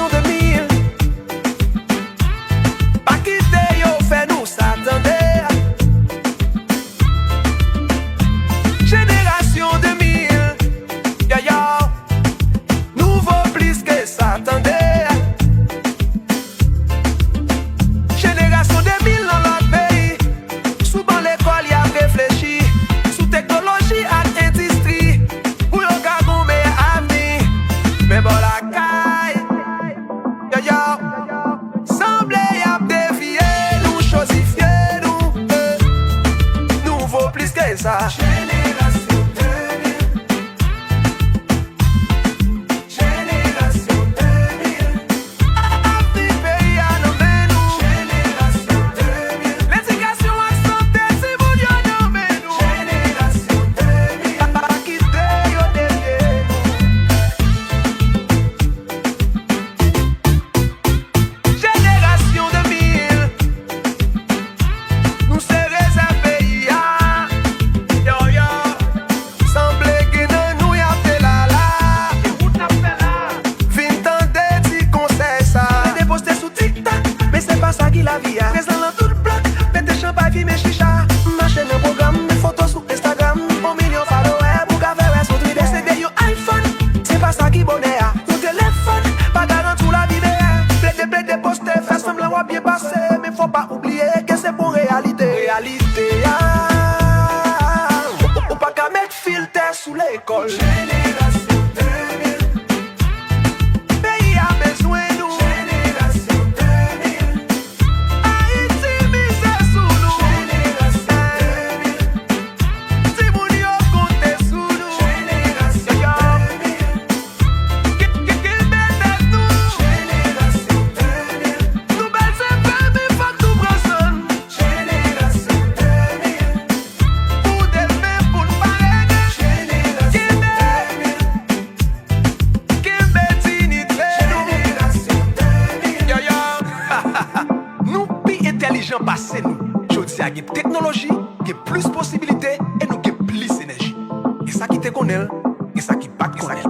Génération 2000. Pas quitter yo, fait nous s'attendait. Génération 2000. Yo yo, nous vaut plus que s'attendait. Génération 2000 dans notre pays. Souvent l'école y a réfléchi. Sous technologie et industrie. Pour le garçon meilleur avenir. Mais bon la caille. Yo yo, semble y a dévié. Nous chosifié nous. Nous vaut plus que ça. Génération 2000. Génération 2000. Avenir pays à nommer nous. Génération 2000. L'éducation à santé si vous y nommez nous. Génération 2000. Pas quitter yo dévié nous. Génération 2000. Nous c'est réservé ya. Yo yo. Semble que dans nous y a fait la la. Et où t'as fait là? Fin tendre ti conseil ça. Mettez posté sous TikTok, mais c'est pas ça qui la vie a. Présent dans tout le bloc, mettez champagne, vie, mes chicha. Ma chaîne un programme, mes photos sur Instagram. Au million followers, pour qu'à faire sur Twitter. C'est des iPhone, c'est pas ça qui bonheur. Ton téléphone, pas garanti la vie meilleure. Plaidez, postez, fais semblant va bien passer. Mais faut pas oublier que c'est pour réalité. Réalité, ou pas qu'à mettre filtre sous l'école. Génération 2000. Pays a besoin nous. Génération 2000. Haïti mise sous nous. Génération 2000. Si vous n'y comptez sous nous. Génération 2000. Qu'il bête nous. Génération 2000. Nous belles c'est famille, faut que nous prenons. Génération 2000. Pour demain, pour nous parler. Génération 2000. Qu'il bête Génération 2000. Yo yo. Nous pi intelligent passé nous. Jodi a une technologie, qui plus possibilités et nous qui plus énergie. Et ça qui te connaît, et ça qui pas te connaît.